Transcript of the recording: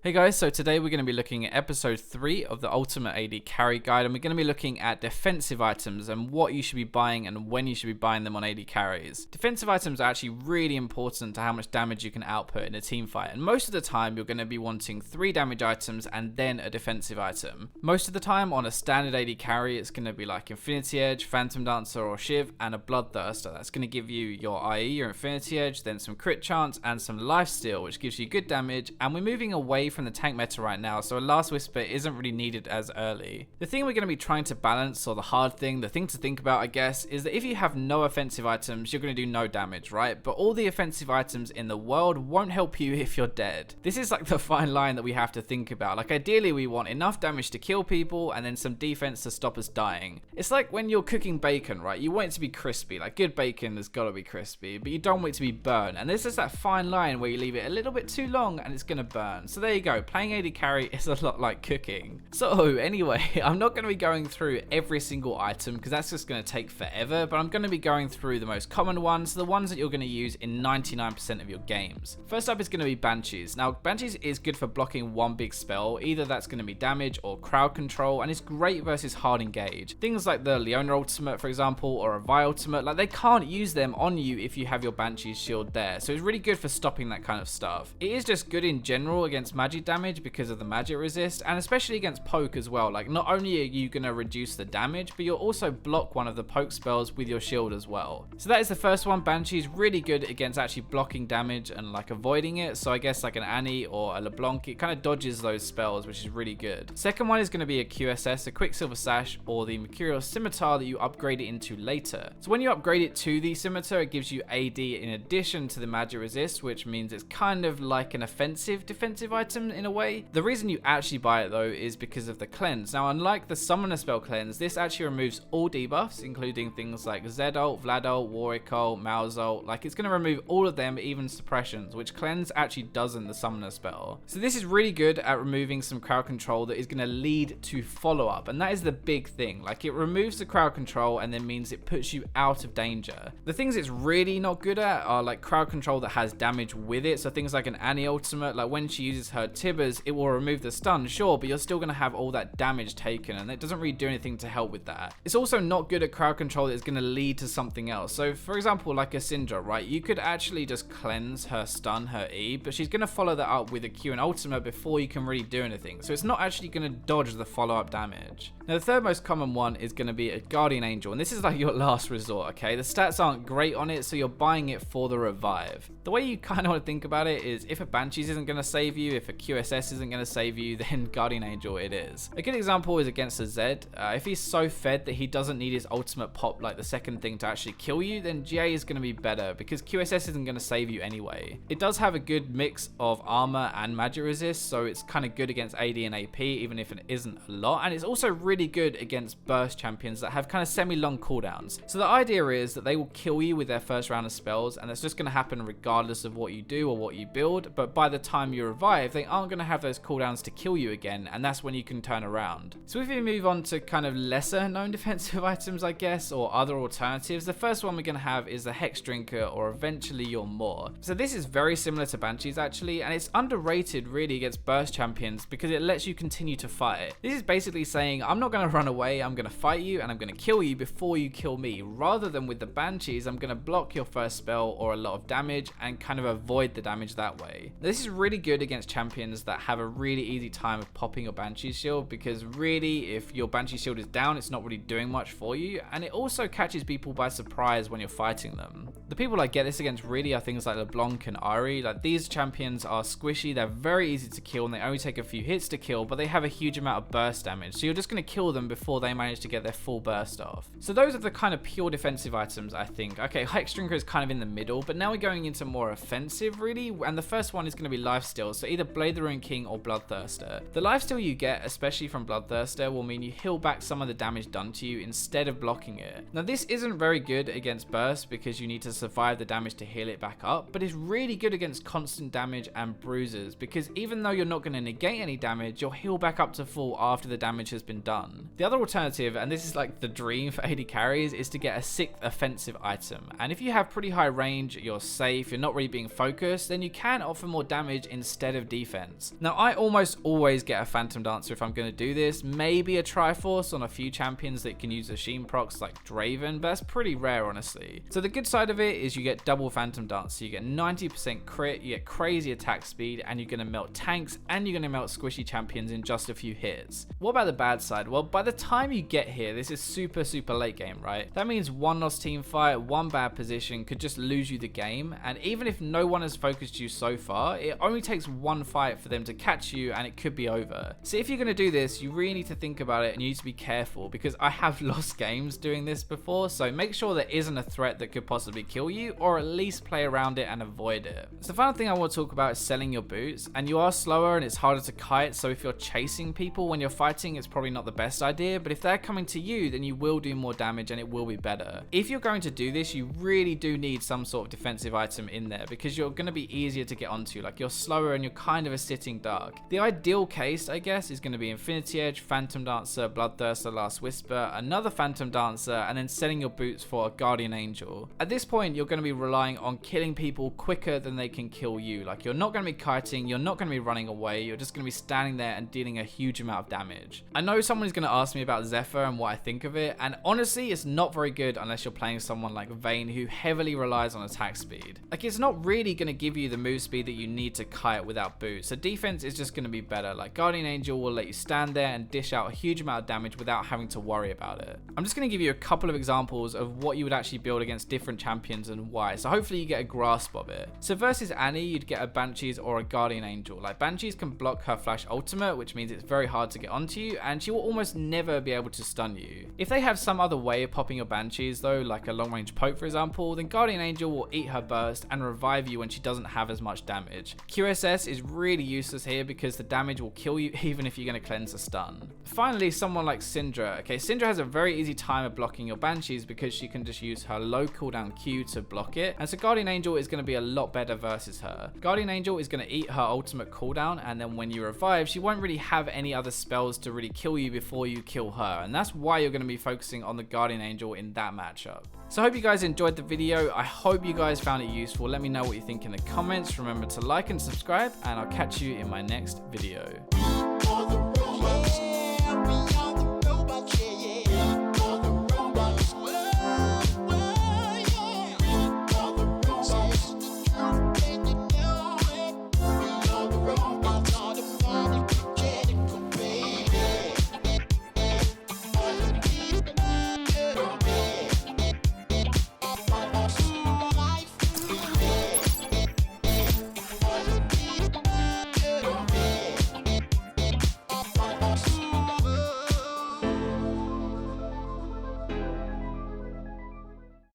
Hey guys, so today we're going to be looking at episode 3 of the Ultimate AD Carry Guide, and we're going to be looking at defensive items and what you should be buying and when you should be buying them on AD carries. Defensive items are actually really important to how much damage you can output in a team fight, and most of the time you're going to be wanting 3 damage items and then a defensive item. Most of the time on a standard AD carry it's going to be like Infinity Edge, Phantom Dancer or Shiv, and a Bloodthirster. That's going to give you your IE, your Infinity Edge, then some crit chance and some lifesteal, which gives you good damage, and we're moving away from the tank meta right now, so a Last Whisper isn't really needed as early. The thing we're going to be trying to balance, or the hard thing, the thing to think about I guess, is that if you have no offensive items, you're going to do no damage, right? But all the offensive items in the world won't help you if you're dead. This is like the fine line that we have to think about. Like ideally we want enough damage to kill people and then some defense to stop us dying. It's like when you're cooking bacon, right? You want it to be crispy, like good bacon has got to be crispy, but you don't want it to be burnt. And there's just that fine line where you leave it a little bit too long and it's going to burn. So there you go. Playing AD carry is a lot like cooking. So anyway, I'm not going to be going through every single item because that's just going to take forever, but I'm going to be going through the most common ones, the ones that you're going to use in 99% of your games. First up is going to be Banshees. Now Banshees is good for blocking one big spell, either that's going to be damage or crowd control, and it's great versus hard engage. Things like the Leona ultimate for example, or a Vi ultimate, like they can't use them on you if you have your Banshee's shield there, so it's really good for stopping that kind of stuff. It is just good in general against magic damage because of the magic resist, and especially against poke as well. Like not only are you going to reduce the damage, but you'll also block one of the poke spells with your shield as well. So that is the first one. Banshee's really good against actually blocking damage and like avoiding it, so I guess like an Annie or a LeBlanc, it kind of dodges those spells, which is really good. Second one is going to be a QSS, a Quicksilver SASH, or the Mercurial Scimitar that you upgrade it into later. So when you upgrade it to the Scimitar, it gives you AD in addition to the magic resist, which means it's kind of like an offensive defensive item in a way. The reason you actually buy it though is because of the cleanse. Now unlike the summoner spell cleanse, this actually removes all debuffs, including things like Zed ult, Vlad ult, Warwick ult, Mao's ult. Like it's going to remove all of them, even suppressions, which cleanse actually doesn't the summoner spell. So this is really good at removing some crowd control that is going to lead to follow up, and that is the big thing. Like it removes the crowd control and then means it puts you out of danger. The things it's really not good at are like crowd control that has damage with it, so things like an Annie ultimate, like when she uses her Tibbers, it will remove the stun, sure, but you're still going to have all that damage taken, and it doesn't really do anything to help with that. It's also not good at crowd control that is going to lead to something else. So for example, like a Syndra, right? You could actually just cleanse her stun, her E, but she's going to follow that up with a Q and ultimate before you can really do anything. So it's not actually going to dodge the follow-up damage. Now the third most common one is going to be a Guardian Angel, and this is like your last resort, okay? The stats aren't great on it, so you're buying it for the revive. The way you kind of want to think about it is if a Banshees isn't going to save you, if a QSS isn't going to save you, then Guardian Angel it is. A good example is against a Zed. If he's so fed that he doesn't need his ultimate pop, like the second thing, to actually kill you, then GA is going to be better because QSS isn't going to save you anyway. It does have a good mix of armor and magic resist, so it's kind of good against AD and AP, even if it isn't a lot, and it's also really good against burst champions that have kind of semi-long cooldowns. So the idea is that they will kill you with their first round of spells, and that's just going to happen regardless of what you do or what you build, but by the time you revive, they aren't going to have those cooldowns to kill you again, and that's when you can turn around. So if we move on to kind of lesser known defensive items, I guess, or other alternatives, the first one we're going to have is the HEXDRINKER, or eventually your Moor. So this is very similar to Banshees actually, and it's underrated really against burst champions because it lets you continue to fight. This is basically saying I'm not going to run away, I'm going to fight you and I'm going to kill you before you kill me, rather than with the Banshees I'm going to block your first spell or a lot of damage and kind of avoid the damage that way. This is really good against champions that have a really easy time of popping your Banshee's shield, because really if your Banshee shield is down it's not really doing much for you, and it also catches people by surprise when you're fighting them. The people that get this against really are things like LeBlanc and Ari. Like these champions are squishy, they're very easy to kill and they only take a few hits to kill, but they have a huge amount of burst damage, so you're just going to kill them before they manage to get their full burst off. So those are the kind of pure defensive items I think. Okay, HEXDRINKER is kind of in the middle, but now we're going into more offensive really, and the first one is going to be lifesteal, so either Blade the Ruined King or Bloodthirster. The lifesteal you get, especially from Bloodthirster, will mean you heal back some of the damage done to you instead of blocking it. Now this isn't very good against burst because you need to survive the damage to heal it back up, but it's really good against constant damage and bruises because even though you're not going to negate any damage, you'll heal back up to full after the damage has been done. The other alternative, and this is like the dream for AD carries, is to get a 6th offensive item, and if you have pretty high range, you're safe, you're not really being focused, then you can offer more damage instead of defense. defense. Now, I almost always get a Phantom Dancer if I'm going to do this, maybe a Triforce on a few champions that can use the Sheen procs like Draven, but that's pretty rare, honestly. So the good side of it is you get double Phantom Dancer, you get 90% crit, you get crazy attack speed, and you're going to melt tanks, and you're going to melt squishy champions in just a few hits. What about the bad side? Well, by the time you get here, this is super late game, right? That means one lost team fight, one bad position could just lose you the game, and even if no one has focused you so far, it only takes one fight for them to catch you and it could be over. So if you're going to do this, you really need to think about it and you need to be careful, because I have lost games doing this before, so make sure there isn't a threat that could possibly kill you, or at least play around it and avoid it. So the final thing I want to talk about is selling your boots, and you are slower and it's harder to kite, so if you're chasing people when you're fighting, it's probably not the best idea, but if they're coming to you, then you will do more damage and it will be better. If you're going to do this, you really do need some sort of defensive item in there, because you're going to be easier to get onto, like you're slower and you're kind of a sitting duck. The ideal case, I guess, is going to be Infinity Edge, Phantom Dancer, Bloodthirster, Last Whisper, another Phantom Dancer, and then selling your boots for a Guardian Angel. At this point, you're going to be relying on killing people quicker than they can kill you. Like, you're not going to be kiting, you're not going to be running away, you're just going to be standing there and dealing a huge amount of damage. I know someone's going to ask me about Zephyr and what I think of it, and honestly, it's not very good unless you're playing someone like Vayne, who heavily relies on attack speed. Like, it's not really going to give you the move speed that you need to kite without boots, so defense is just going to be better. Like, Guardian Angel will let you stand there and dish out a huge amount of damage without having to worry about it. I'm just going to give you a couple of examples of what you would actually build against different champions and why, so hopefully you get a grasp of it. So versus Annie, you'd get a Banshee'S or a Guardian Angel. Like, Banshee'S can block her flash ultimate, which means it's very hard to get onto you, and she will almost never be able to stun you. If they have some other way of popping your Banshee'S though, like a long range poke for example, then Guardian Angel will eat her burst and revive you when she doesn't have as much damage. QSS is really useless here because the damage will kill you even if you're going to cleanse a stun. Finally, someone like Syndra. Okay, Syndra has a very easy time of blocking your Banshee'S because she can just use her low cooldown Q to block it, and so Guardian Angel is going to be a lot better versus her. Guardian Angel is going to eat her ultimate cooldown, and then when you revive, she won't really have any other spells to really kill you before you kill her, and that's why you're going to be focusing on the Guardian Angel in that matchup. So I hope you guys enjoyed the video. I hope you guys found it useful. Let me know what you think in the comments. Remember to like and subscribe, and I'll catch you in my next video.